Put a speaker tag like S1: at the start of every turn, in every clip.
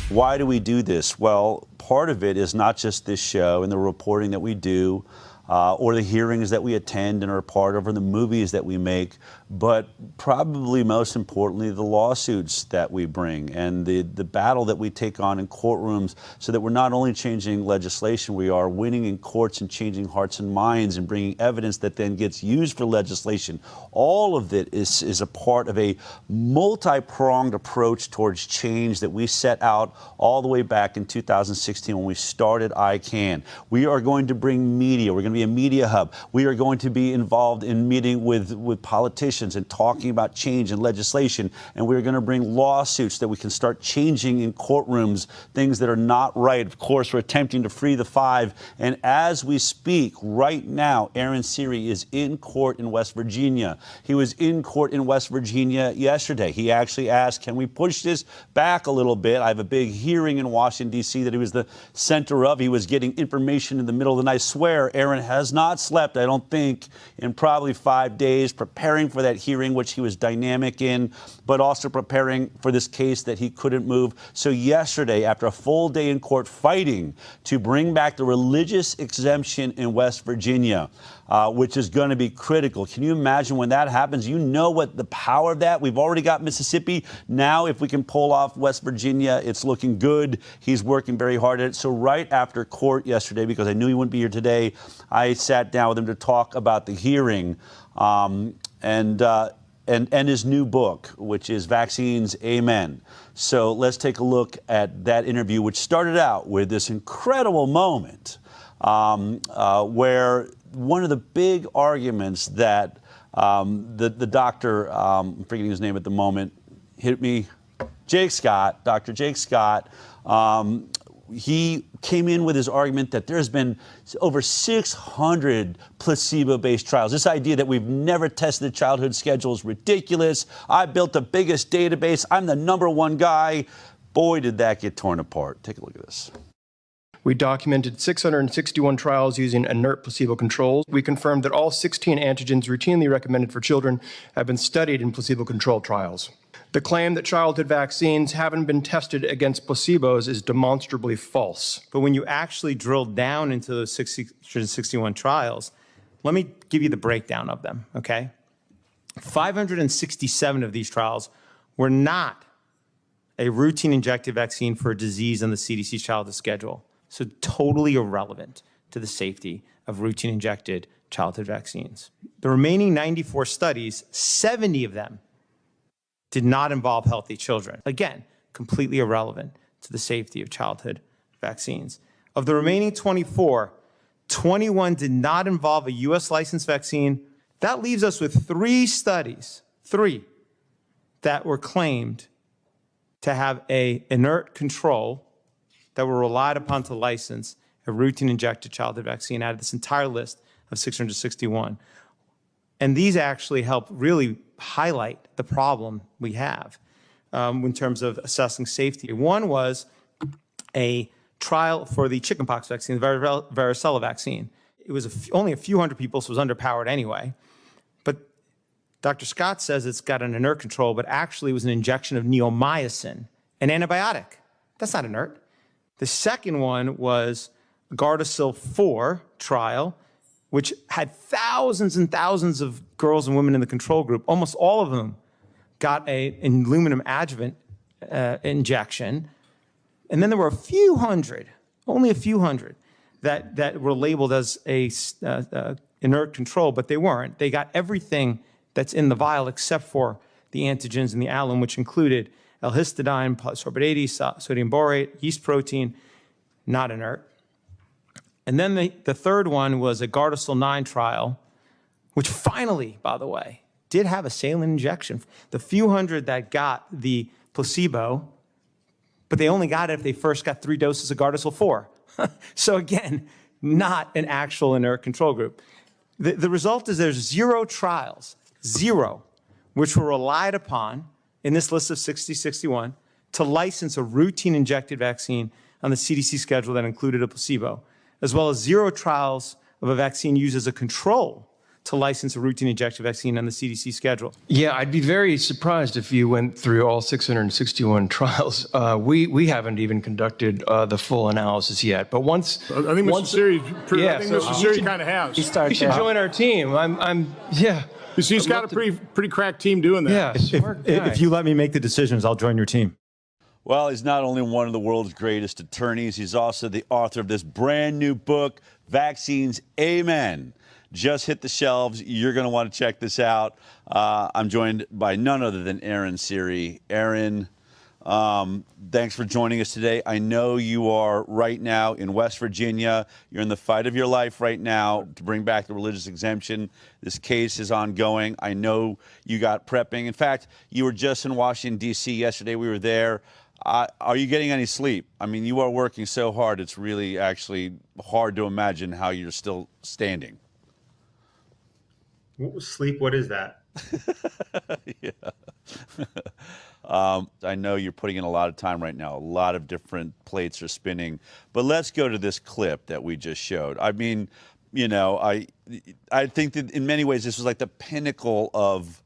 S1: Why do we do this? Well, part of it is not just this show and the reporting that we do, or the hearings that we attend and are a part of, or the movies that we make, but probably most importantly, the lawsuits that we bring and the battle that we take on in courtrooms, so that we're not only changing legislation, we are winning in courts and changing hearts and minds and bringing evidence that then gets used for legislation. All of it is a part of a multi-pronged approach towards change that we set out all the way back in 2016 when we started ICAN. We are going to bring media. We're going to be a media hub. We are going to be involved in meeting with politicians and talking about change and legislation. And we're going to bring lawsuits that we can start changing in courtrooms, things that are not right. Of course, we're attempting to free the five. And as we speak right now, Aaron Siri is in court in West Virginia. He was in court in West Virginia yesterday. He actually asked, can we push this back a little bit? I have a big hearing in Washington, D.C. that he was the center of. He was getting information in the middle of the night. I swear, Aaron has not slept, I don't think, in probably 5 days, preparing for that hearing, which he was dynamic in, but also preparing for this case that he couldn't move. So yesterday, after a full day in court fighting to bring back the religious exemption in West Virginia, which is going to be critical. Can you imagine when that happens? You know what the power of that? We've already got Mississippi. Now, if we can pull off West Virginia, it's looking good. He's working very hard at it. So right after court yesterday, because I knew he wouldn't be here today, I sat down with him to talk about the hearing and his new book, which is Vaccines, Amen. So let's take a look at that interview, which started out with this incredible moment where one of the big arguments that the doctor, I'm forgetting his name at the moment, hit me, Dr. Jake Scott, he came in with his argument that there's been over 600 placebo-based trials. This idea that we've never tested the childhood schedule is ridiculous. I built the biggest database. I'm the #1 guy. Boy, did that get torn apart. Take a look at this.
S2: We documented 661 trials using inert placebo controls. We confirmed that all 16 antigens routinely recommended for children have been studied in placebo-controlled trials. The claim that childhood vaccines haven't been tested against placebos is demonstrably false.
S3: But when you actually drill down into those 661 trials, let me give you the breakdown of them, okay? 567 of these trials were not a routine injected vaccine for a disease on the CDC's childhood schedule. So totally irrelevant to the safety of routine injected childhood vaccines. The remaining 94 studies, 70 of them did not involve healthy children. Again, completely irrelevant to the safety of childhood vaccines. Of the remaining 24, 21 did not involve a US licensed vaccine. That leaves us with 3 studies, 3, that were claimed to have an inert control that were relied upon to license a routine injected childhood vaccine out of this entire list of 661. And these actually help really highlight the problem we have in terms of assessing safety. One was a trial for the chickenpox vaccine, the varicella vaccine. It was only a few hundred people, so it was underpowered anyway. But Dr. Scott says it's got an inert control, but actually it was an injection of neomycin, an antibiotic. That's not inert. The second one was Gardasil 4 trial, which had thousands and thousands of girls and women in the control group. Almost all of them got an aluminum adjuvant injection. And then there were a few hundred, only a few hundred, that were labeled as a inert control, but they weren't. They got everything that's in the vial except for the antigens in the alum, which included L-histidine, polysorbate 80, sodium borate, yeast protein, not inert. And then the third one was a Gardasil 9 trial, which finally, by the way, did have a saline injection. The few hundred that got the placebo, but they only got it if they first got 3 doses of Gardasil 4. So again, not an actual inert control group. The result is there's 0 trials, 0, which were relied upon in this list of 61 to license a routine injected vaccine on the CDC schedule that included a placebo, as well as 0 trials of a vaccine used as a control to license a routine injection vaccine on the CDC schedule.
S2: Yeah, I'd be very surprised if you went through all 661 trials. We haven't even conducted the full analysis yet. But once
S4: I think Mr. Siri, Mr. Siri kind of has.
S2: You should join our team. Yeah.
S4: He's got a pretty crack team doing that.
S2: Yeah,
S3: If you let me make the decisions, I'll join your team.
S1: Well, he's not only one of the world's greatest attorneys, he's also the author of this brand new book, Vaccines, Amen. Just hit the shelves. You're going to want to check this out. I'm joined by none other than Aaron Siri. Aaron, thanks for joining us today. I know you are right now in West Virginia. You're in the fight of your life right now to bring back the religious exemption. This case is ongoing. I know you got prepping. In fact, you were just in Washington, D.C. yesterday. We were there. Are you getting any sleep? I mean, you are working so hard. It's really actually hard to imagine how you're still standing.
S3: Sleep, what is that?
S1: Yeah. I know you're putting in a lot of time right now. A lot of different plates are spinning. But let's go to this clip that we just showed. I mean, you know, I think that in many ways this was like the pinnacle of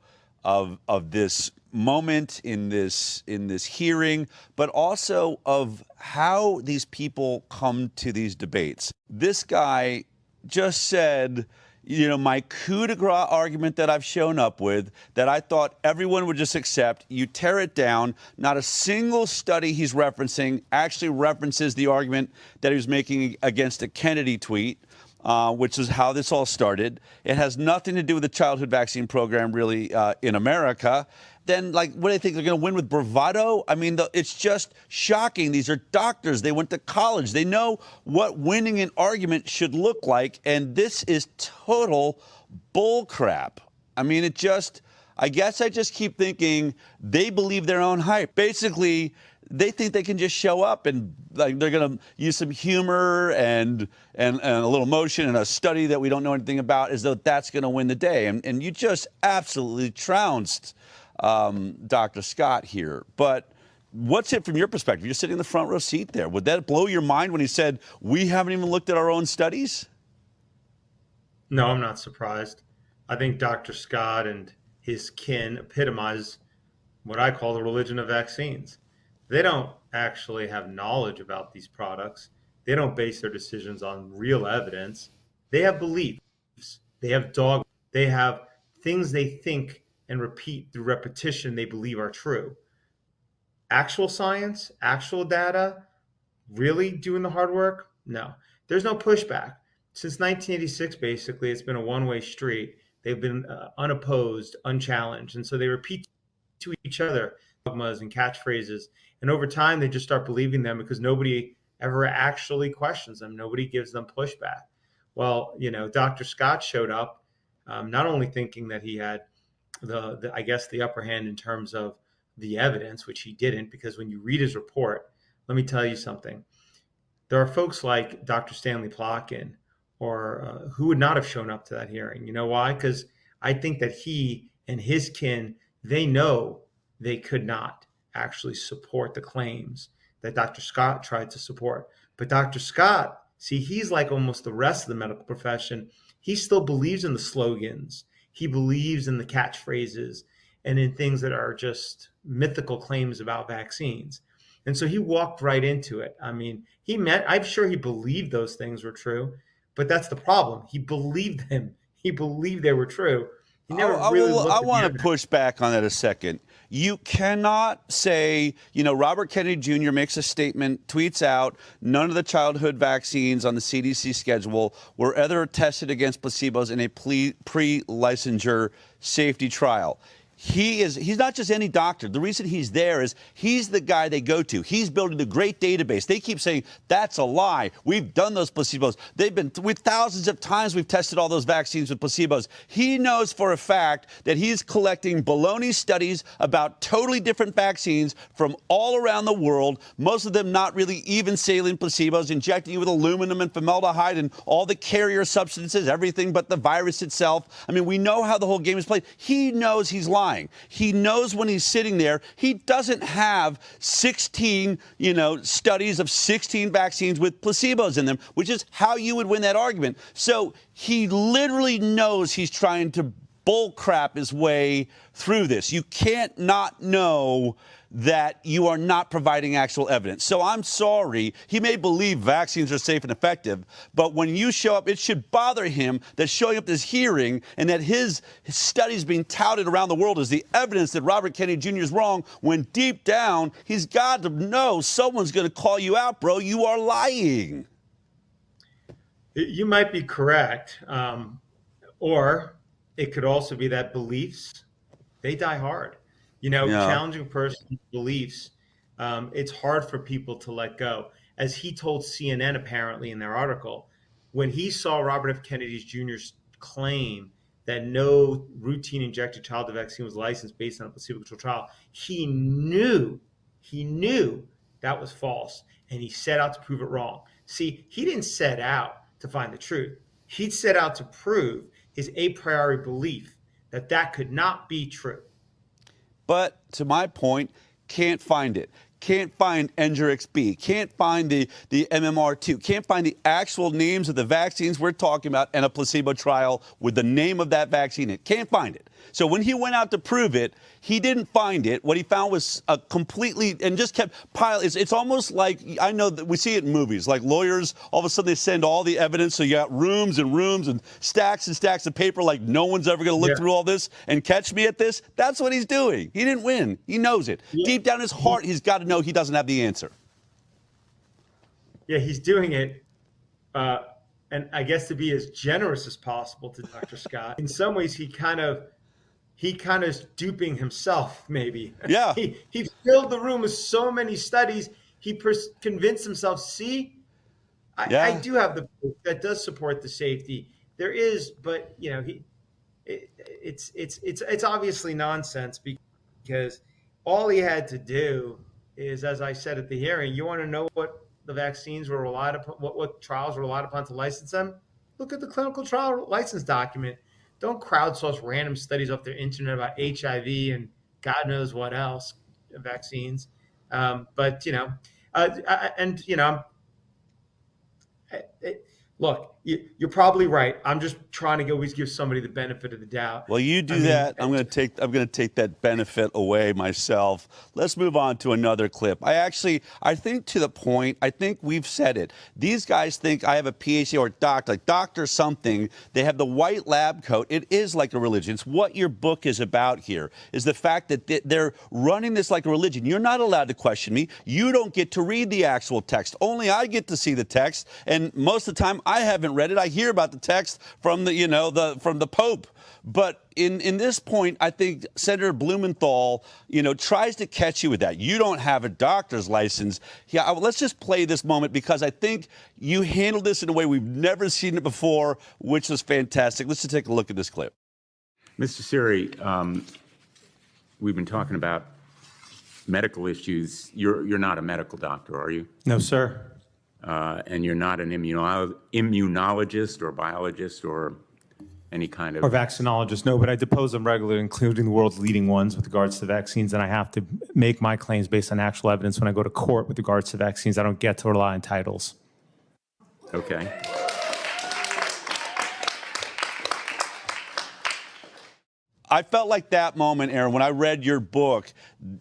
S1: this moment in this hearing, but also of how these people come to these debates. This guy just said, you know, my coup de grace argument that I've shown up with, that I thought everyone would just accept, you tear it down. Not a single study he's referencing actually references the argument that he was making against a Kennedy tweet, which is how this all started. It has nothing to do with the childhood vaccine program, really, in America. Then, like, what do they think? They're going to win with bravado? I mean, it's just shocking. These are doctors. They went to college. They know what winning an argument should look like. And this is total bull crap. I mean, I guess I just keep thinking they believe their own hype. Basically, they think they can just show up and like they're going to use some humor and a little motion and a study that we don't know anything about as though that's going to win the day. And you just absolutely trounced Dr. Scott here. But what's it from your perspective? You're sitting in the front row seat there. Would that blow your mind when he said, we haven't even looked at our own studies?
S3: No, I'm not surprised. I think Dr. Scott and his kin epitomize what I call the religion of vaccines. They don't actually have knowledge about these products. They don't base their decisions on real evidence. They have beliefs. They have dogma. They have things they think and repeat through repetition they believe are true. Actual science, actual data, really doing the hard work? No. There's no pushback. Since 1986, basically, it's been a one-way street. They've been unopposed, unchallenged. And so they repeat to each other dogmas and catchphrases. And over time, they just start believing them because nobody ever actually questions them. Nobody gives them pushback. Well, you know, Dr. Scott showed up not only thinking that he had I guess the upper hand in terms of the evidence, which he didn't, because when you read his report, let me tell you something. There are folks like Dr. Stanley Plotkin or who would not have shown up to that hearing. You know why? Because I think that he and his kin, they know they could not actually support the claims that Dr. Scott tried to support. But Dr. Scott, see, he's like almost the rest of the medical profession. He still believes in the slogans. He believes in the catchphrases and in things that are just mythical claims about vaccines. And so he walked right into it. I mean, I'm sure he believed those things were true, but that's the problem. He believed them. He believed they were true. He never really looked at the
S1: want to
S3: evidence.
S1: push back on that a second. You cannot say, you know, Robert Kennedy Jr. makes a statement, tweets out, none of the childhood vaccines on the CDC schedule were ever tested against placebos in a pre-licensure safety trial. He's not just any doctor. The reason he's there is he's the guy they go to. He's building the great database. They keep saying, that's a lie. We've done those placebos. With thousands of times we've tested all those vaccines with placebos. He knows for a fact that he's collecting baloney studies about totally different vaccines from all around the world, most of them not really even saline placebos, injecting you with aluminum and formaldehyde and all the carrier substances, everything but the virus itself. I mean, we know how the whole game is played. He knows he's lying. lying. He knows when he's sitting there, he doesn't have 16, studies of 16 vaccines with placebos in them, which is how you would win that argument. So he literally knows he's trying to bull crap his way through this. You can't not know that you are not providing actual evidence. So I'm sorry, he may believe vaccines are safe and effective, but when you show up, it should bother him that showing up this hearing and that his studies being touted around the world as the evidence that Robert Kennedy Jr. is wrong, when deep down, he's got to know someone's going to call you out, bro. You are lying.
S3: You might be correct, or it could also be that beliefs, they die hard. Challenging person's beliefs, it's hard for people to let go. As he told CNN, apparently, in their article, when he saw Robert F. Kennedy Jr.'s claim that no routine injected childhood vaccine was licensed based on a placebo-controlled trial, he knew that was false, and he set out to prove it wrong. See, he didn't set out to find the truth. He set out to prove his a priori belief that could not be true.
S1: But to my point, can't find it. Can't find Engerix-B. Can't find the MMR2. Can't find the actual names of the vaccines we're talking about and a placebo trial with the name of that vaccine in it. Can't find it. So when he went out to prove it, he didn't find it. What he found was a completely, and just kept piling. It's almost like, I know that we see it in movies, like lawyers, all of a sudden they send all the evidence, so you got rooms and rooms and stacks of paper, like no one's ever going to look through all this and catch me at this. That's what he's doing. He didn't win. He knows it. Yeah. Deep down in his heart, he's got to know he doesn't have the answer.
S3: Yeah, he's doing it, and I guess to be as generous as possible to Dr. Scott. In some ways, he kind of is duping himself, maybe.
S1: Yeah.
S3: He filled the room with so many studies. He convinced himself, see, I do have the proof that does support the safety. There is, but it's obviously nonsense, because all he had to do is, as I said at the hearing, you want to know what the vaccines were relied upon, what trials were relied upon to license them? Look at the clinical trial license document. Don't crowdsource random studies off the internet about HIV and God knows what else, vaccines. Look, you're probably right. I'm just trying to always give somebody the benefit of the doubt.
S1: Well, you do that. I'm going to take that benefit away myself. Let's move on to another clip. I think to the point, I think we've said it. These guys think I have a PhD or doctor something. They have the white lab coat. It is like a religion. It's what your book is about here, is the fact that they're running this like a religion. You're not allowed to question me. You don't get to read the actual text. Only I get to see the text, and most of the time I haven't read it. I hear about the text from the Pope. But in this point, I think Senator Blumenthal, tries to catch you with that. You don't have a doctor's license. Yeah, let's just play this moment, because I think you handled this in a way we've never seen it before, which was fantastic. Let's just take a look at this clip.
S5: Mr. Siri, we've been talking about medical issues. You're not a medical doctor, are you?
S3: No, sir.
S5: And you're not an immunologist or biologist or any kind of...
S3: Or vaccinologist, no, but I depose them regularly, including the world's leading ones with regards to vaccines, and I have to make my claims based on actual evidence when I go to court with regards to vaccines. I don't get to rely on titles.
S5: Okay.
S1: I felt like that moment, Aaron, when I read your book,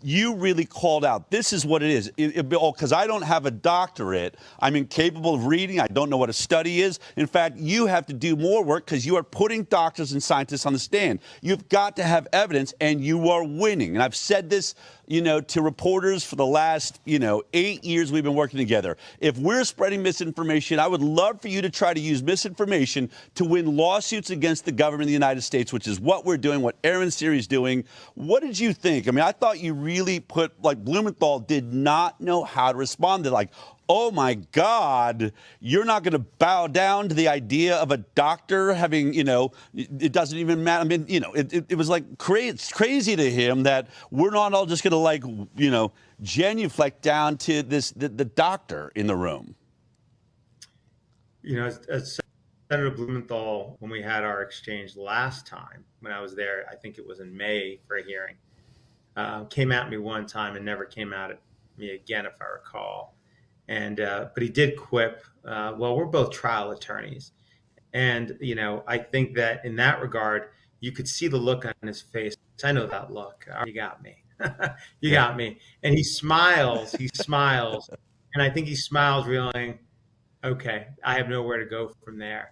S1: you really called out, this is what it is. Because I don't have a doctorate. I'm incapable of reading. I don't know what a study is. In fact, you have to do more work because you are putting doctors and scientists on the stand. You've got to have evidence, and you are winning. And I've said this, to reporters for the last, 8 years we've been working together. If we're spreading misinformation, I would love for you to try to use misinformation to win lawsuits against the government of the United States, which is what we're doing, what Aaron Siri's doing. What did you think? I mean, I thought you really Blumenthal did not know how to respond to, oh my God, you're not going to bow down to the idea of a doctor having, it doesn't even matter. I mean, it was it's crazy to him that we're not all just going to genuflect down to the doctor in the room.
S3: As Senator Blumenthal, when we had our exchange last time, when I was there, I think it was in May for a hearing, came at me one time and never came at me again, if I recall. And but he did quip, well, we're both trial attorneys. And, you know, I think that in that regard, you could see the look on his face. I know that look. Oh, you got me. You got me. And he smiles. And I think he smiles realizing, okay, I have nowhere to go from there.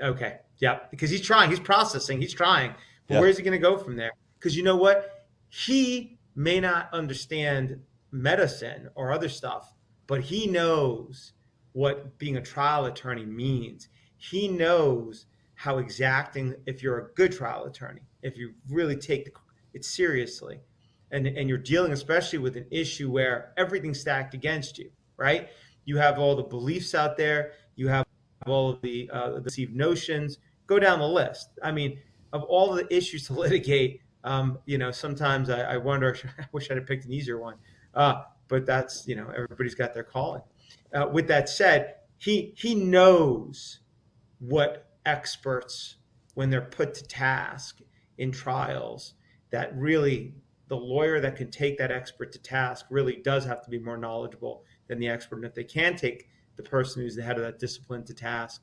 S3: Okay, yeah, because he's trying, he's processing, he's trying. But where's he going to go from there? Because you know what? He may not understand medicine or other stuff, but he knows what being a trial attorney means. He knows how exacting, if you're a good trial attorney, if you really take it seriously, and you're dealing especially with an issue where everything's stacked against you, right? You have all the beliefs out there, you have all of the deceived notions, go down the list. I mean, of all the issues to litigate, you know, sometimes I wonder, I wish I'd have picked an easier one. But that's, you know, everybody's got their calling. With that said, he knows what experts, when they're put to task in trials, that really the lawyer that can take that expert to task really does have to be more knowledgeable than the expert. And if they can take the person who's the head of that discipline to task,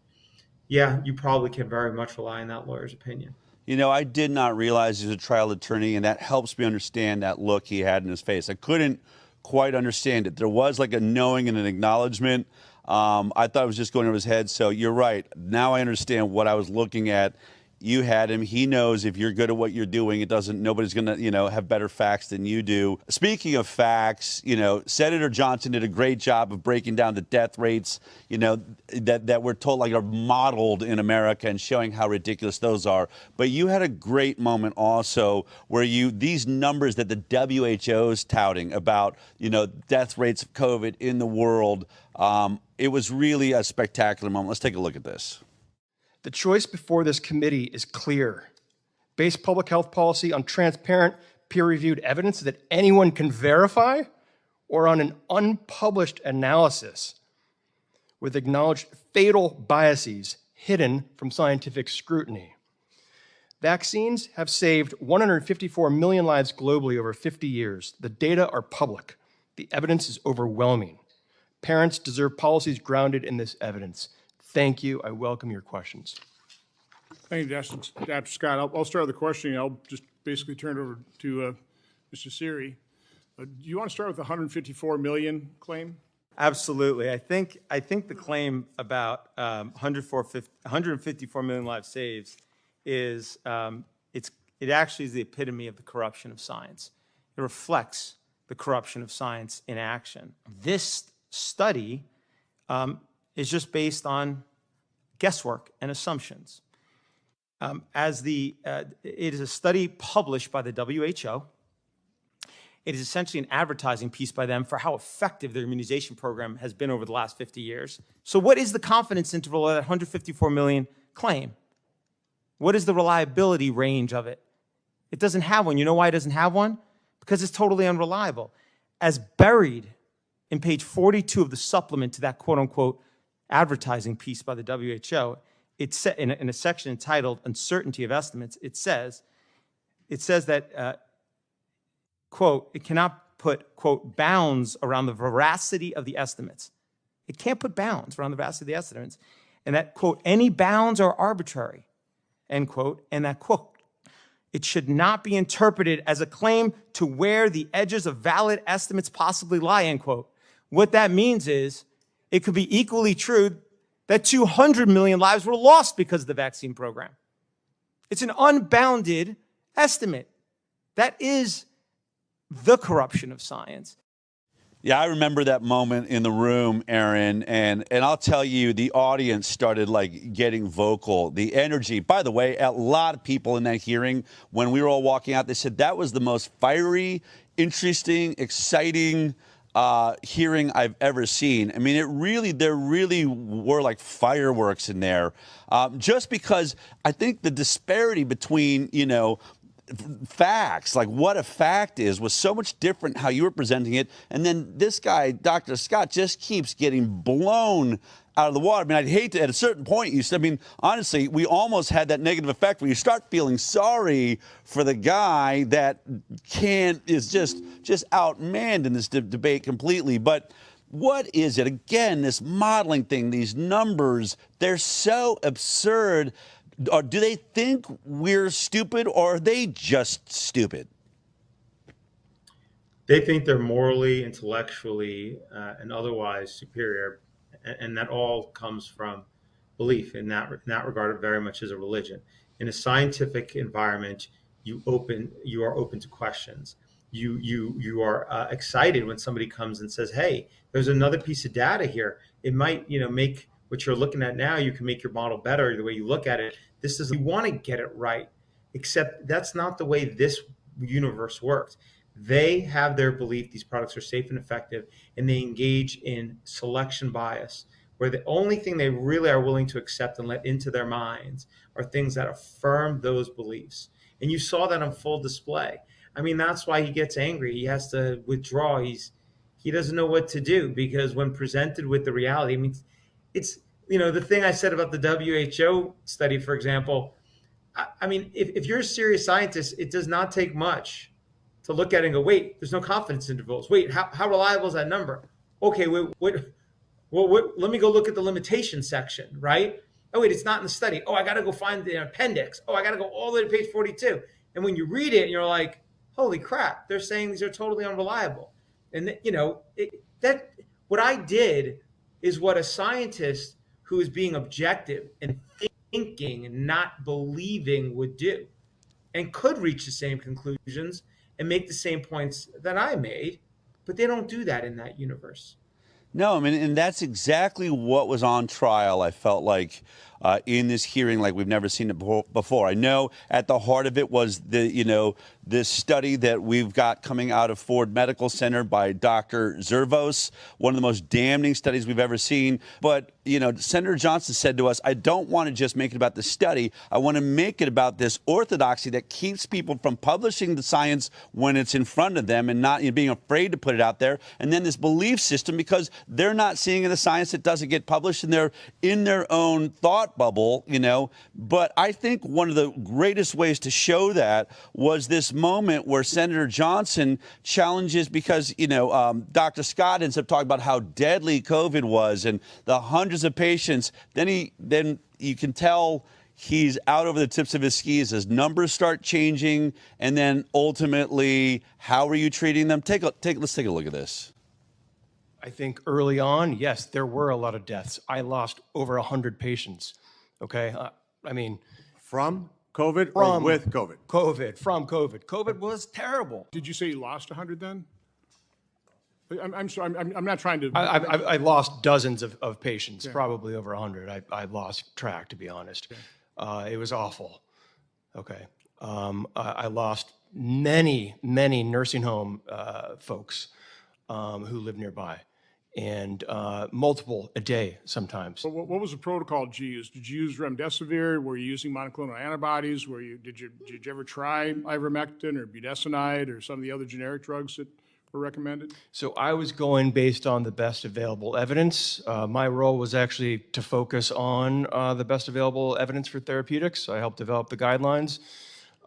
S3: yeah, you probably can very much rely on that lawyer's opinion.
S1: You know, I did not realize he was a trial attorney, and that helps me understand that look he had in his face. I couldn't quite understand it. There was like a knowing and an acknowledgement. I thought it was just going over his head. So you're right. Now I understand what I was looking at. You had him. He knows if you're good at what you're doing, it doesn't, nobody's going to, you know, have better facts than you do. Speaking of facts, you know, Senator Johnson did a great job of breaking down the death rates, you know, that we're told like are modeled in America and showing how ridiculous those are. But you had a great moment also where these numbers that the WHO is touting about, you know, death rates of COVID in the world, it was really a spectacular moment. Let's take a look at this.
S2: The choice before this committee is clear. Base public health policy on transparent, peer-reviewed evidence that anyone can verify, or on an unpublished analysis with acknowledged fatal biases hidden from scientific scrutiny. Vaccines have saved 154 million lives globally over 50 years. The data are public. The evidence is overwhelming. Parents deserve policies grounded in this evidence. Thank you. I welcome your questions.
S4: Thank you, Dr. Scott. I'll start with the questioning. I'll just basically turn it over to Mr. Siri. Do you want to start with the 154 million claim?
S3: Absolutely. I think the claim about 154 million lives saved is it actually is the epitome of the corruption of science. It reflects the corruption of science in action. This study is just based on guesswork and assumptions. It is a study published by the WHO. It is essentially an advertising piece by them for how effective their immunization program has been over the last 50 years. So what is the confidence interval of that 154 million claim? What is the reliability range of it? It doesn't have one. You know why it doesn't have one? Because it's totally unreliable. As buried in page 42 of the supplement to that quote-unquote advertising piece by the WHO, it's in a section entitled Uncertainty of Estimates, it says that, quote, it cannot put, quote, bounds around the veracity of the estimates. It can't put bounds around the veracity of the estimates. And that, quote, any bounds are arbitrary, end quote, and that, quote, it should not be interpreted as a claim to where the edges of valid estimates possibly lie, end quote. What that means is it could be equally true that 200 million lives were lost because of the vaccine program. It's an unbounded estimate. That is the corruption of science.
S1: Yeah, I remember that moment in the room, Aaron, and I'll tell you, the audience started like getting vocal. The energy, by the way, a lot of people in that hearing, when we were all walking out, they said that was the most fiery, interesting, exciting hearing I've ever seen. I mean, there really were like fireworks in there, just because I think the disparity between, you know, facts, like what a fact is, was so much different how you were presenting it. And then this guy, Dr. Scott, just keeps getting blown out of the water. I mean, I'd hate to, at a certain point, I mean, honestly, we almost had that negative effect where you start feeling sorry for the guy that is just outmanned in this debate completely. But what is it? Again, this modeling thing, these numbers, they're so absurd. Or do they think we're stupid, or are they just stupid?
S3: They think they're morally, intellectually, and otherwise superior, and that all comes from belief. In that regard, very much as a religion. In a scientific environment, you are open to questions. You are excited when somebody comes and says, "Hey, there's another piece of data here. It might, make what you're looking at now. You can make your model better the way you look at it. This is you want to get it right, except that's not the way this universe works." They have their belief these products are safe and effective, and they engage in selection bias, where the only thing they really are willing to accept and let into their minds are things that affirm those beliefs. And you saw that on full display. I mean, that's why he gets angry. He has to withdraw. He doesn't know what to do, because when presented with the reality, I mean, it's, the thing I said about the WHO study, for example, I mean, if you're a serious scientist, it does not take much to look at it and go, wait, there's no confidence intervals. Wait, how reliable is that number? Okay, wait, let me go look at the limitation section, right? Oh, wait, it's not in the study. Oh, I got to go find the appendix. Oh, I got to go all the way to page 42. And when you read it, you're like, holy crap, they're saying these are totally unreliable. And, what I did is what a scientist who is being objective and thinking and not believing would do, and could reach the same conclusions and make the same points that I made, but they don't do that in that universe.
S1: No, I mean, and that's exactly what was on trial, I felt like, in this hearing, like we've never seen it before. I know at the heart of it was this study that we've got coming out of Ford Medical Center by Dr. Zervos, one of the most damning studies we've ever seen. But, Senator Johnson said to us, I don't want to just make it about the study. I want to make it about this orthodoxy that keeps people from publishing the science when it's in front of them and not being afraid to put it out there. And then this belief system, because they're not seeing the science that doesn't get published, and they're in their own thought bubble, But I think one of the greatest ways to show that was this moment where Senator Johnson challenges, because, Dr. Scott ends up talking about how deadly COVID was and the hundreds of patients. Then you can tell he's out over the tips of his skis as numbers start changing. And then ultimately, how are you treating them? Let's take a look at this.
S2: I think early on, yes, there were a lot of deaths. I lost over 100 patients. Okay,
S6: from COVID or with COVID?
S2: From COVID. COVID was terrible.
S4: Did you say you lost 100 then? I'm sorry, I'm not trying to.
S2: I lost dozens of patients, probably over 100. I lost track, to be honest. Okay. It was awful. Okay. I lost many nursing home folks who live nearby, and multiple a day sometimes.
S4: But what was the protocol did you use? Did you use remdesivir? Were you using monoclonal antibodies? Did you ever try ivermectin or budesonide or some of the other generic drugs that were recommended?
S2: So I was going based on the best available evidence. My role was actually to focus on the best available evidence for therapeutics. I helped develop the guidelines.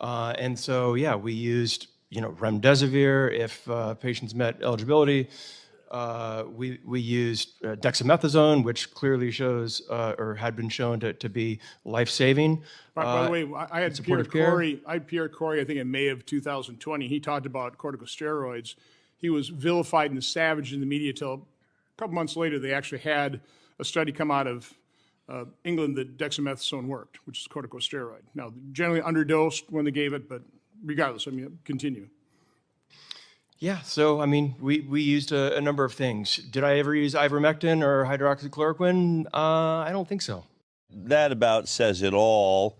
S2: And so, yeah, we used remdesivir if patients met eligibility. We used dexamethasone, which clearly shows or had been shown to be life-saving.
S4: By the way, I had Pierre Corey, I think in May of 2020. He talked about corticosteroids. He was vilified and savaged in the media till a couple months later. They actually had a study come out of England that dexamethasone worked, which is corticosteroid. Now, generally underdosed when they gave it, but regardless, continue.
S2: Yeah, so we used a number of things. Did I ever use ivermectin or hydroxychloroquine? I don't think so.
S1: That about says it all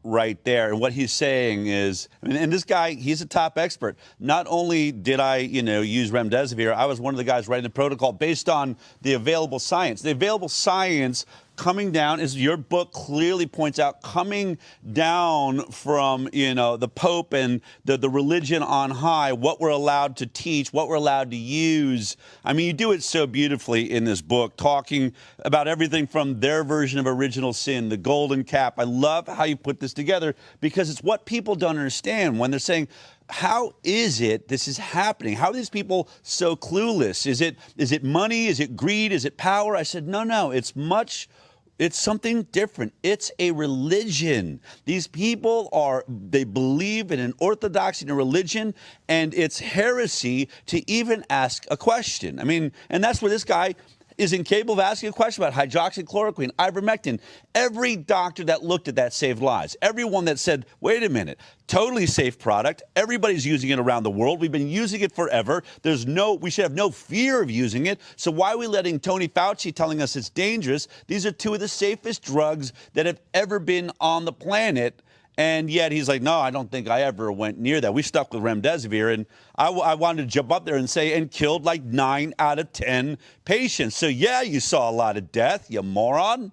S1: right there. And what he's saying is, and this guy, he's a top expert. Not only did I, use remdesivir, I was one of the guys writing the protocol based on the available science. The available science coming down, as your book clearly points out, coming down from, the Pope and the religion on high, what we're allowed to teach, what we're allowed to use. I mean, you do it so beautifully in this book, talking about everything from their version of original sin, the golden cap. I love how you put this together, because it's what people don't understand when they're saying, how is it this is happening? How are these people so clueless? Is it money? Is it greed? Is it power? I said, no, it's something different. It's a religion. These people they believe in an orthodoxy in a religion, and it's heresy to even ask a question. I mean, and that's where this guy is incapable of asking a question about hydroxychloroquine, ivermectin. Every doctor that looked at that saved lives. Everyone that said, wait a minute, totally safe product. Everybody's using it around the world. We've been using it forever. We should have no fear of using it. So why are we letting Tony Fauci telling us it's dangerous? These are two of the safest drugs that have ever been on the planet. And yet he's like, no, I don't think I ever went near that. We stuck with remdesivir, and I wanted to jump up there and say, and killed like 9 out of 10 patients. So yeah, you saw a lot of death, you moron.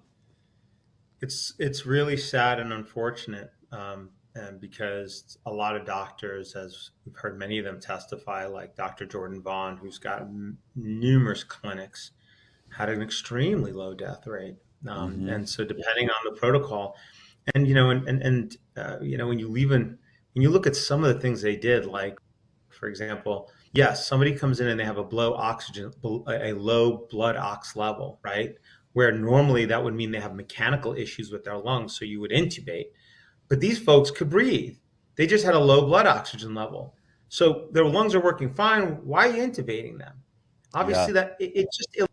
S3: It's really sad and unfortunate, and because a lot of doctors, as we've heard many of them testify, like Dr. Jordan Vaughn, who's got numerous clinics, had an extremely low death rate. And so depending on the protocol, and when you look at some of the things they did, like, for example, yes, somebody comes in and they have a low blood ox level, right? Where normally that would mean they have mechanical issues with their lungs, so you would intubate. But these folks could breathe. They just had a low blood oxygen level. So their lungs are working fine. Why are you intubating them? Obviously, it's just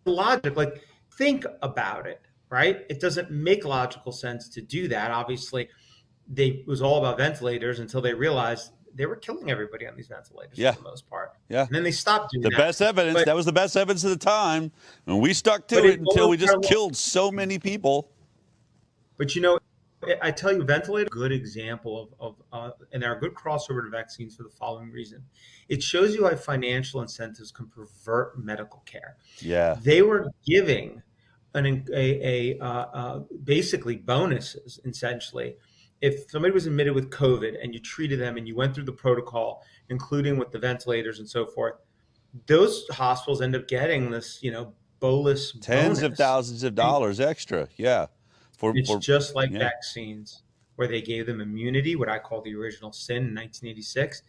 S3: illogical. Like, think about it. Right? It doesn't make logical sense to do that. Obviously, it was all about ventilators until they realized they were killing everybody on these ventilators for the most part. Yeah. And then they stopped doing that.
S1: The best evidence. That was the best evidence at the time. And we stuck to it until we just killed so many people.
S3: But, I tell you, ventilator, good example of and there are good crossover to vaccines for the following reason. It shows you how financial incentives can pervert medical care.
S1: Yeah.
S3: They were giving basically bonuses, essentially. If somebody was admitted with COVID and you treated them and you went through the protocol, including with the ventilators and so forth, those hospitals end up getting this, bolus
S1: tens
S3: bonus.
S1: Of thousands of dollars extra. Yeah.
S3: It's just like vaccines, where they gave them immunity, what I call the original sin in 1986.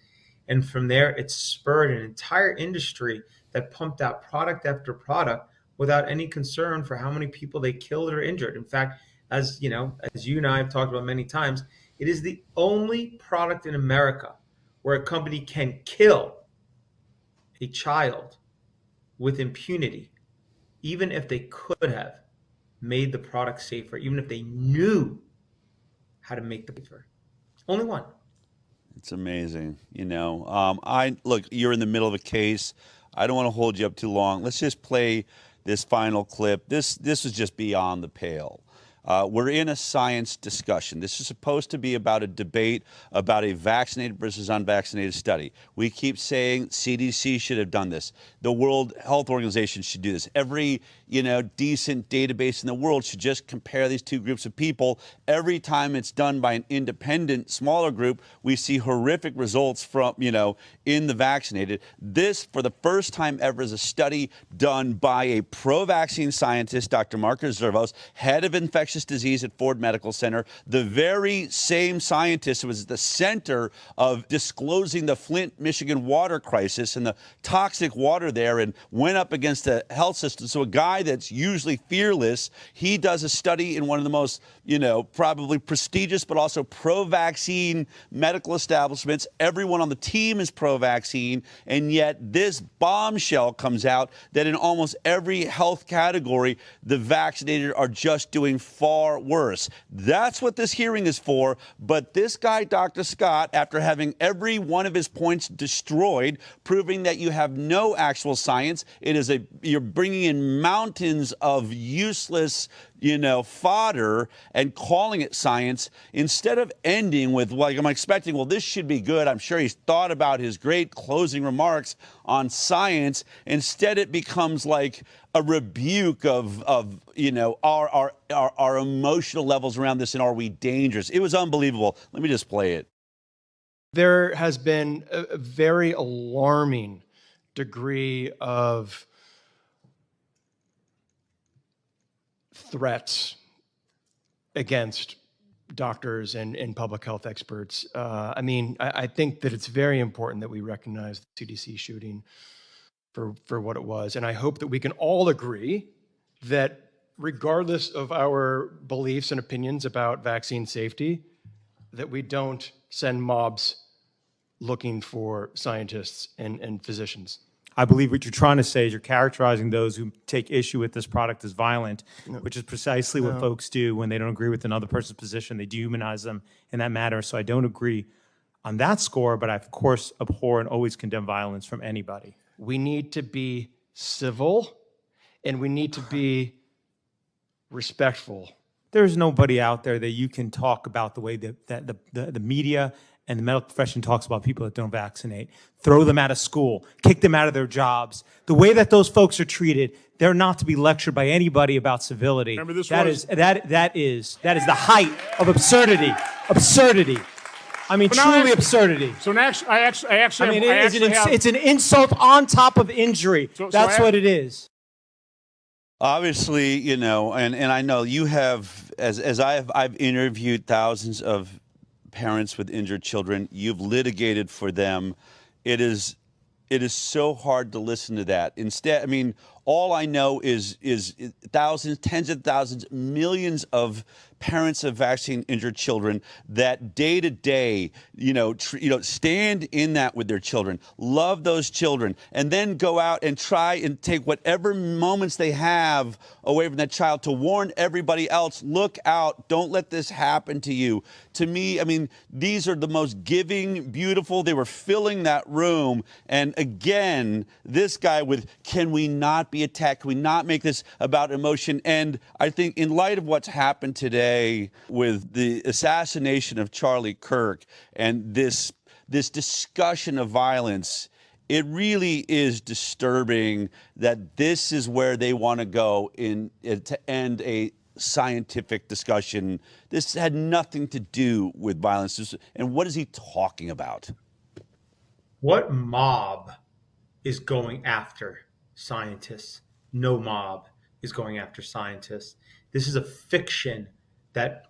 S3: And from there, it spurred an entire industry that pumped out product after product without any concern for how many people they killed or injured. In fact, as you and I have talked about many times, it is the only product in America where a company can kill a child with impunity, even if they could have made the product safer, even if they knew how to make the safer. Only one.
S1: It's amazing. Look, you're in the middle of a case. I don't want to hold you up too long. Let's just play this final clip. This is just beyond the pale. We're in a science discussion. This is supposed to be about a debate about a vaccinated versus unvaccinated study. We keep saying CDC should have done this. The World Health Organization should do this. Every, decent database in the world should just compare these two groups of people. Every time it's done by an independent, smaller group, we see horrific results from, in the vaccinated. This, for the first time ever, is a study done by a pro-vaccine scientist, Dr. Marcus Zervos, head of infectious disease at Ford Medical Center, the very same scientist who was at the center of disclosing the Flint, Michigan water crisis and the toxic water there, and went up against the health system. So a guy that's usually fearless, he does a study in one of the most, probably prestigious but also pro-vaccine medical establishments. Everyone on the team is pro-vaccine, and yet this bombshell comes out that in almost every health category, the vaccinated are just doing far worse. That's what this hearing is for. But this guy, Dr. Scott, after having every one of his points destroyed, proving that you have no actual science, you're bringing in mountains of useless, fodder and calling it science instead of ending with, like, I'm expecting, well, this should be good. I'm sure he's thought about his great closing remarks on science. Instead, it becomes like a rebuke of our emotional levels around this, and are we dangerous? It was unbelievable. Let me just play it.
S2: There has been a very alarming degree of threats against doctors and public health experts. I think that it's very important that we recognize the CDC shooting for what it was. And I hope that we can all agree that regardless of our beliefs and opinions about vaccine safety, that we don't send mobs looking for scientists and physicians.
S3: I believe what you're trying to say is you're characterizing those who take issue with this product as violent, which is precisely what folks do when they don't agree with another person's position. They dehumanize them in that matter. So I don't agree on that score, but I, of course, abhor and always condemn violence from anybody.
S2: We need to be civil, and we need to be respectful.
S3: There's nobody out there that you can talk about the way that the media and the medical profession talks about people that don't vaccinate. Throw them out of school, kick them out of their jobs. The way that those folks are treated, they're not to be lectured by anybody about civility.
S4: Remember, this
S3: that is the height of absurdity. Absurdity. I mean, truly absurdity.
S4: So next, I actually
S3: it's an insult on top of injury. That's what it is.
S1: Obviously, and I know you have, as I've interviewed thousands of parents with injured children. You've litigated for them. It is so hard to listen to that. Instead, I mean, all I know is thousands, tens of thousands, millions of parents of vaccine injured children that day to day, stand in that with their children, love those children, and then go out and try and take whatever moments they have away from that child to warn everybody else, look out, don't let this happen to you. To me, I mean, these are the most giving, beautiful. They were filling that room. And again, this guy with, can we not be attacked? Can we not make this about emotion? And I think in light of what's happened today with the assassination of Charlie Kirk and this discussion of violence, it really is disturbing that this is where they want to go to end a scientific discussion. This had nothing to do with violence. And what is he talking about?
S3: What mob is going after scientists? No mob is going after scientists. This is a fiction that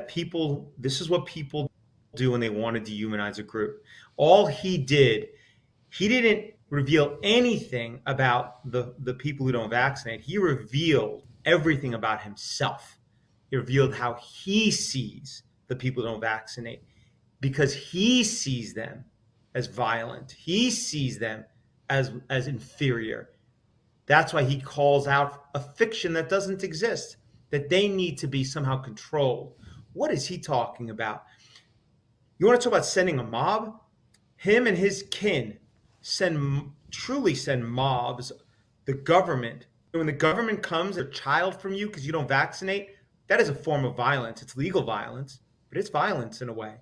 S3: people, this is what people do when they want to dehumanize a group. All he didn't reveal anything about the people who don't vaccinate. He revealed everything about himself. He revealed how he sees the people who don't vaccinate, because he sees them as violent. He sees them as inferior. That's why he calls out a fiction that doesn't exist, that they need to be somehow controlled. What is he talking about? You want to talk about sending a mob? Him and his kin truly send mobs. The government, when the government comes, a child from you because you don't vaccinate, that is a form of violence. It's legal violence, but it's violence in a way.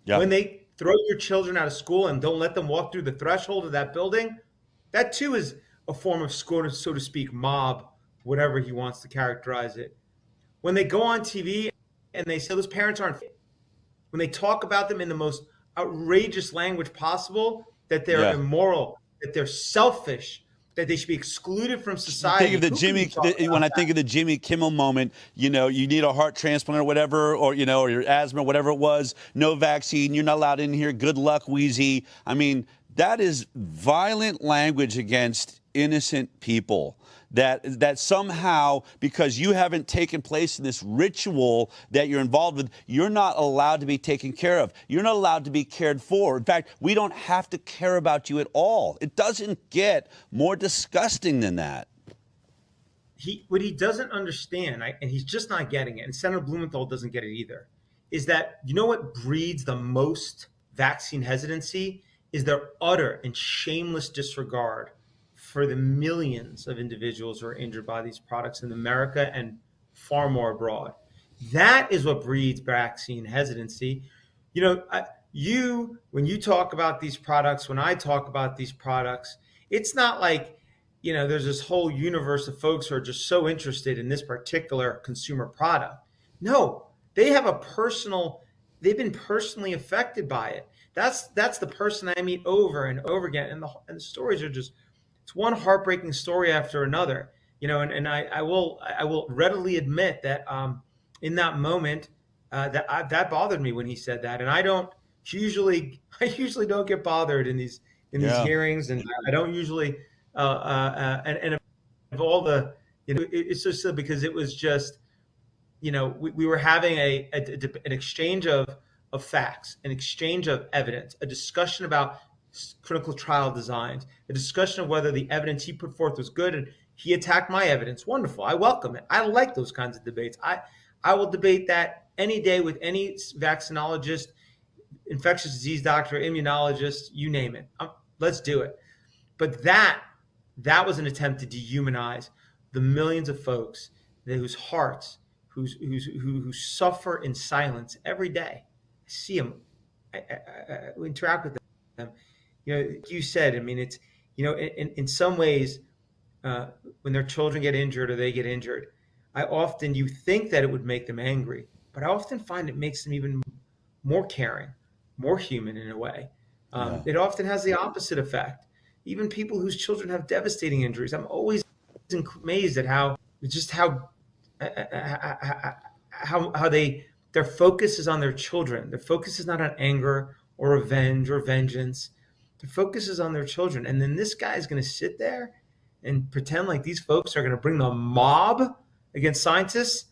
S3: Yeah. When they throw your children out of school and don't let them walk through the threshold of that building, that too is a form of, so to speak, mob, whatever he wants to characterize it. When they go on TV and they say those parents aren't fit, when they talk about them in the most outrageous language possible, that they're immoral, that they're selfish, that they should be excluded from society.
S1: When I think of the Jimmy Kimmel moment, you need a heart transplant or whatever, or your asthma, whatever it was, no vaccine, you're not allowed in here, good luck, Wheezy. I mean, that is violent language against innocent people. That somehow, because you haven't taken place in this ritual that you're involved with, you're not allowed to be taken care of. You're not allowed to be cared for. In fact, we don't have to care about you at all. It doesn't get more disgusting than that.
S3: What he doesn't understand, and he's just not getting it, and Senator Blumenthal doesn't get it either, is that what breeds the most vaccine hesitancy is their utter and shameless disregard for the millions of individuals who are injured by these products in America and far more abroad. That is what breeds vaccine hesitancy. You know, when you talk about these products, when I talk about these products, it's not like, you know, there's this whole universe of folks who are just so interested in this particular consumer product. No, they've been personally affected by it. That's the person I meet over and over again. And the stories are just, it's one heartbreaking story after another. You know, and I will readily admit that in that moment, that bothered me when he said that. And I usually don't get bothered in these hearings, and I don't usually and of all the, you know, it's so silly because it was just, you know, we were having an exchange of facts, an exchange of evidence, a discussion about clinical trial designs, a discussion of whether the evidence he put forth was good, and he attacked my evidence. Wonderful. I welcome it. I like those kinds of debates. I will debate that any day with any vaccinologist, infectious disease doctor, immunologist, you name it. Let's do it. But that was an attempt to dehumanize the millions of folks whose hearts, who suffer in silence every day. I see them, I interact with them. You know, you said, I mean, it's, you know, in some ways, when their children get injured or they get injured, you think that it would make them angry, but I often find it makes them even more caring, more human in a way. It often has the opposite effect. Even people whose children have devastating injuries, I'm always amazed at how their focus is on their children. Their focus is not on anger or revenge or vengeance. Their focus is on their children. And then this guy is going to sit there and pretend like these folks are going to bring the mob against scientists.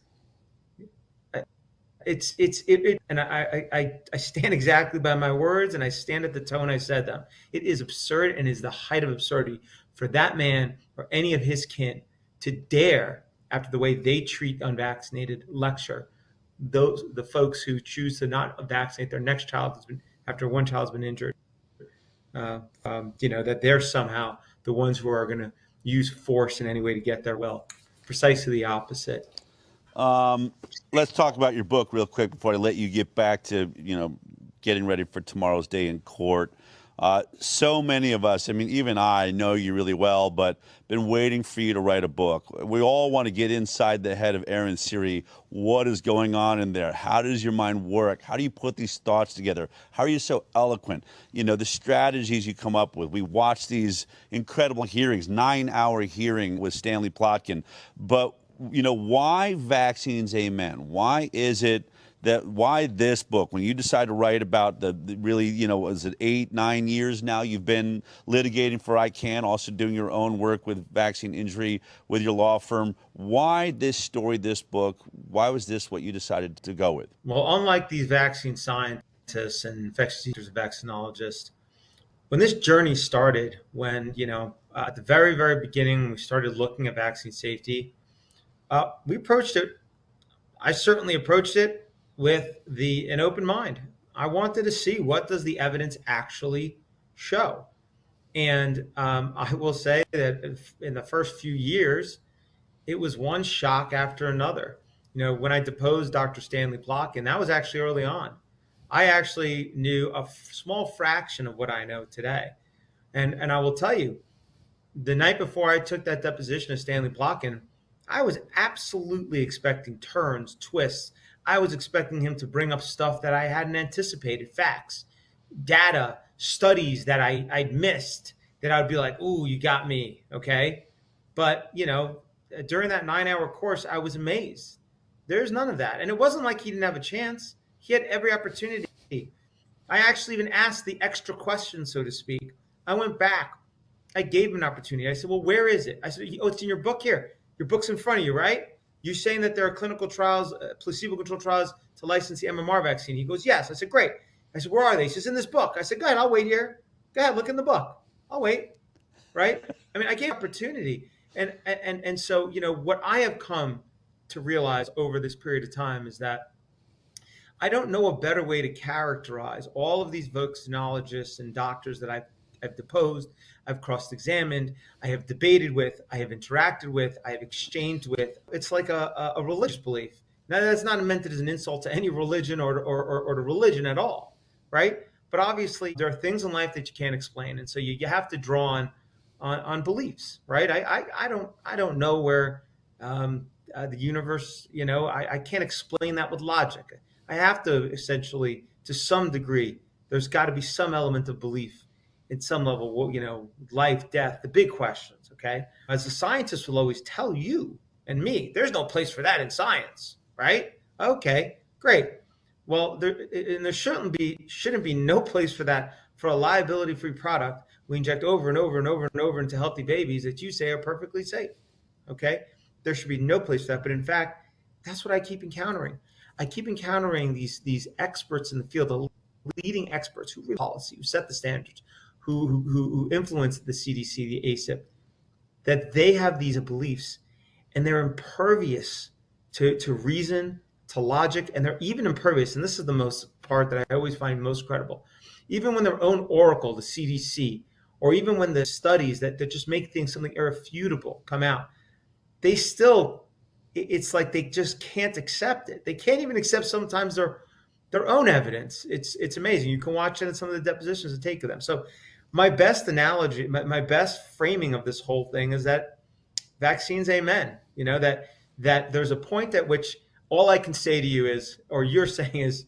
S3: And I stand exactly by my words, and I stand at the tone I said them. It is absurd and is the height of absurdity for that man or any of his kin to dare, after the way they treat unvaccinated, lecture the folks who choose to not vaccinate their next child after one child's been injured. You know, that they're somehow the ones who are going to use force in any way to get their will. Precisely the opposite.
S1: Let's talk about your book real quick before I let you get back to, you know, getting ready for tomorrow's day in court. So many of us, I mean, even I know you really well, but been waiting for you to write a book. We all want to get inside the head of Aaron Siri. What is going on in there? How does your mind work? How do you put these thoughts together? How are you so eloquent? You know, the strategies you come up with. We watch these incredible hearings, 9-hour hearing with Stanley Plotkin, but you know, why Vaccines Amen? Why is it that, why this book? When you decide to write about the really, you know, was it 8-9 years now you've been litigating for ICAN, also doing your own work with vaccine injury with your law firm. Why this story, this book? Why was this what you decided to go with?
S3: Well, unlike these vaccine scientists and infectious disease vaccinologists, when this journey started, when, you know, at the very, very beginning, we started looking at vaccine safety, we approached it. I certainly approached it with an open mind. I wanted to see, what does the evidence actually show? And I will say that in the first few years, it was one shock after another. You know, when I deposed Dr. Stanley Plotkin, that was actually early on. I actually knew a small fraction of what I know today. And I will tell you, the night before I took that deposition of Stanley Plotkin, I was absolutely expecting turns, twists. I was expecting him to bring up stuff that I hadn't anticipated, facts, data, studies that I'd missed, that I would be like, ooh, you got me, okay? But, you know, during that 9-hour course, I was amazed. There's none of that. And it wasn't like he didn't have a chance. He had every opportunity. I actually even asked the extra question, so to speak. I went back. I gave him an opportunity. I said, well, where is it? I said, oh, it's in your book here. Your book's in front of you, right? You're saying that there are clinical trials, placebo-controlled trials to license the MMR vaccine. He goes, yes. I said, great. I said, where are they? He says, in this book. I said, go ahead, I'll wait here. Go ahead, look in the book. I'll wait, right? I mean, I gave opportunity. And so, you know, what I have come to realize over this period of time is that I don't know a better way to characterize all of these vaccinologists and doctors that I've I've deposed, I've cross-examined, I have debated with, I have interacted with, I have exchanged with. It's like a religious belief. Now, that's not meant as an insult to any religion or to religion at all, right? But obviously, there are things in life that you can't explain, and so you have to draw on beliefs, right? I don't know where the universe, I can't explain that with logic. I have to essentially, to some degree, there's got to be some element of belief in some level, life, death, the big questions, okay? As a scientist will always tell you and me, there's no place for that in science, right? Okay, great. Well, there shouldn't be no place for that for a liability-free product we inject over and over and over and over into healthy babies that you say are perfectly safe, okay? There should be no place for that. But in fact, that's what I keep encountering. I keep encountering these experts in the field, the leading experts who read policy, who set the standards, who influence the CDC, the ACIP, that they have these beliefs and they're impervious to reason, to logic, and they're even impervious. And this is the most part that I always find most credible. Even when their own oracle, the CDC, or even when the studies that just make things something irrefutable come out, they still, it's like they just can't accept it. They can't even accept sometimes their own evidence. It's amazing. You can watch it in some of the depositions and take of them. So my best analogy, my best framing of this whole thing is that vaccines, amen. That there's a point at which all I can say to you is, or you're saying is,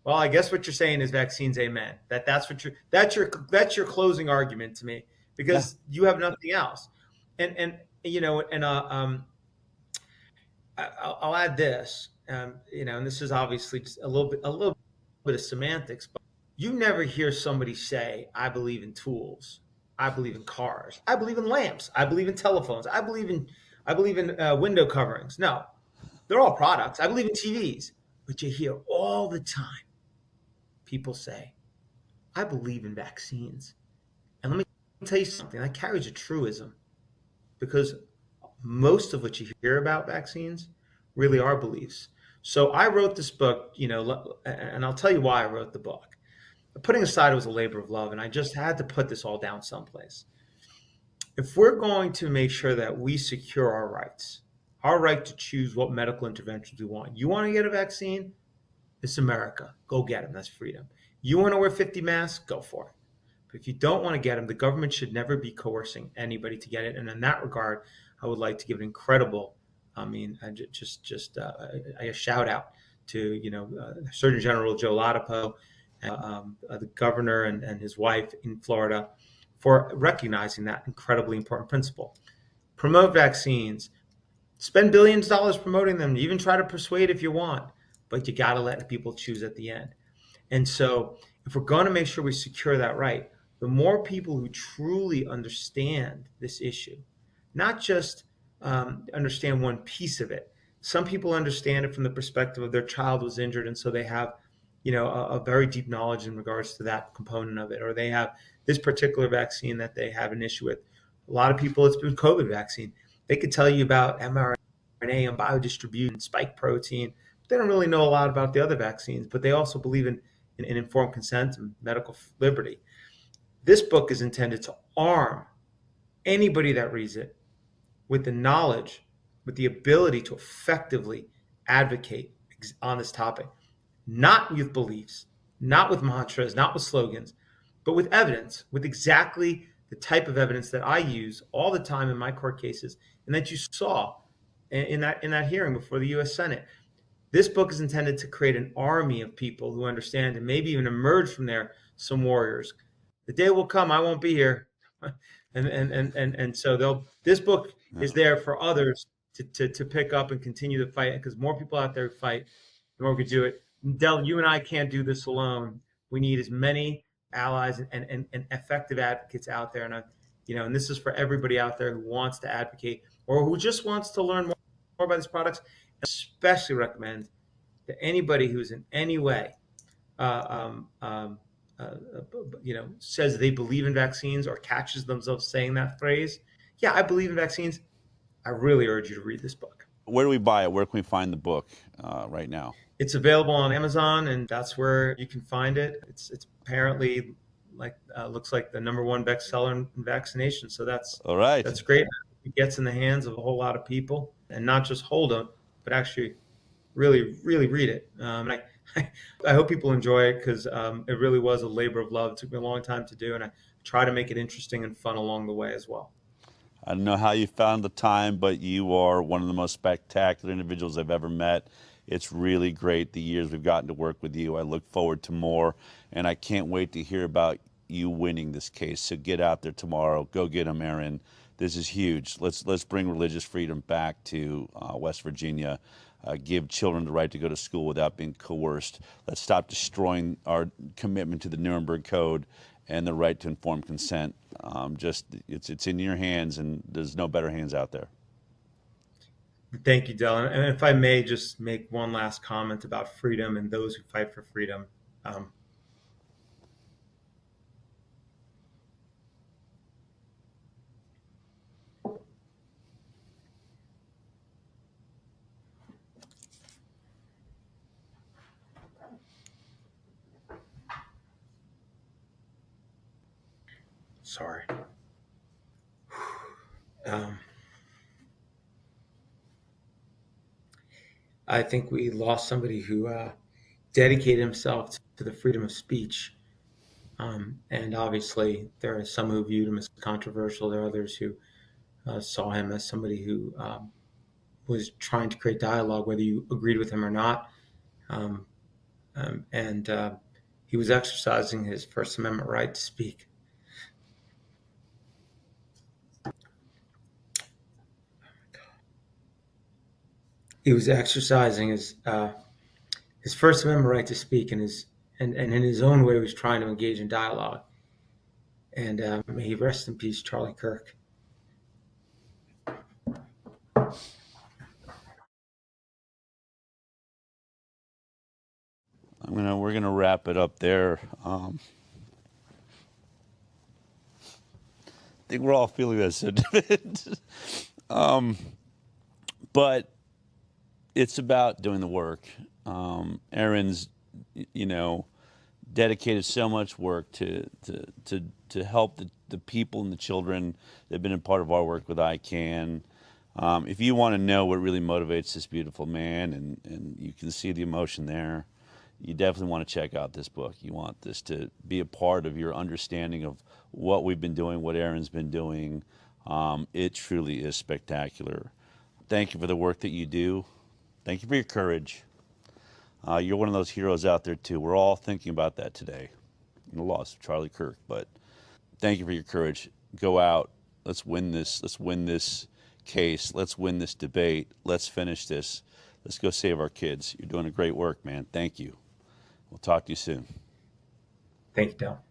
S3: well, I guess what you're saying is vaccines, amen. That's your closing argument to me, because you have nothing else. And I'll add this, and this is obviously just a little bit of semantics, but you never hear somebody say, I believe in tools, I believe in cars, I believe in lamps, I believe in telephones, I believe in window coverings. No, they're all products. I believe in TVs, but you hear all the time people say, I believe in vaccines. And let me tell you something, that carries a truism, because most of what you hear about vaccines really are beliefs. So I wrote this book, and I'll tell you why I wrote the book. Putting aside, it was a labor of love, and I just had to put this all down someplace. If we're going to make sure that we secure our rights, our right to choose what medical interventions we want. You want to get a vaccine? It's America. Go get them. That's freedom. You want to wear 50 masks? Go for it. But if you don't want to get them, the government should never be coercing anybody to get it. And in that regard, I would like to give an incredible, a shout out to, Surgeon General Joe Ladapo, the governor and his wife in Florida, for recognizing that incredibly important principle. Promote vaccines. Spend billions of dollars promoting them. Even try to persuade if you want, but you got to let people choose at the end. And so if we're going to make sure we secure that right, the more people who truly understand this issue, not just understand one piece of it. Some people understand it from the perspective of their child was injured, and so they have, a very deep knowledge in regards to that component of it, or they have this particular vaccine that they have an issue with. A lot of people, it's been COVID vaccine. They could tell you about mRNA and biodistribution, spike protein. They don't really know a lot about the other vaccines, but they also believe in informed consent and medical liberty. This book is intended to arm anybody that reads it with the knowledge, with the ability to effectively advocate on this topic, not with beliefs, not with mantras, not with slogans, but with evidence, with exactly the type of evidence that I use all the time in my court cases, and that you saw in that hearing before the U.S. Senate. This book is intended to create an army of people who understand, and maybe even emerge from there some warriors. The day will come, I won't be here, and so this book is there for others to pick up and continue the fight, because more people out there who fight, the more we can do it. Del, you and I can't do this alone. We need as many allies and effective advocates out there, and this is for everybody out there who wants to advocate or who just wants to learn more about these products. Especially recommend that anybody who's in any way, says they believe in vaccines or catches themselves saying that phrase, yeah, I believe in vaccines, I really urge you to read this book.
S1: Where do we buy it? Where can we find the book right now?
S3: It's available on Amazon, and that's where you can find it. It's apparently looks like the #1 bestseller in vaccination. So that's
S1: All right.
S3: That's great. It gets in the hands of a whole lot of people, and not just hold them, but actually really, really read it. And I hope people enjoy it, because it really was a labor of love. It took me a long time to do, and I try to make it interesting and fun along the way as well.
S1: I don't know how you found the time, but you are one of the most spectacular individuals I've ever met. It's really great the years we've gotten to work with you. I look forward to more, and I can't wait to hear about you winning this case. So get out there tomorrow. Go get them, Aaron. This is huge. Let's bring religious freedom back to West Virginia. Give children the right to go to school without being coerced. Let's stop destroying our commitment to the Nuremberg Code and the right to informed consent. It's in your hands, and there's no better hands out there.
S3: Thank you, Dylan. And if I may just make one last comment about freedom and those who fight for freedom. Sorry. I think we lost somebody who dedicated himself to the freedom of speech. And obviously, there are some who viewed him as controversial. There are others who saw him as somebody who was trying to create dialogue, whether you agreed with him or not. And he was exercising his First Amendment right to speak. He was exercising his First Amendment right to speak, and in his own way was trying to engage in dialogue. And may he rest in peace, Charlie Kirk.
S1: We're gonna wrap it up there. I think we're all feeling that sentiment. But it's about doing the work. Aaron's, dedicated so much work to help the people and the children that have been a part of our work with ICAN. If you want to know what really motivates this beautiful man, and you can see the emotion there, you definitely want to check out this book. You want this to be a part of your understanding of what we've been doing, what Aaron's been doing. It truly is spectacular. Thank you for the work that you do. Thank you for your courage. You're one of those heroes out there too. We're all thinking about that today, the loss of Charlie Kirk. But thank you for your courage. Go out. Let's win this. Let's win this case. Let's win this debate. Let's finish this. Let's go save our kids. You're doing a great work, man. Thank you. We'll talk to you soon.
S3: Thank you, Del.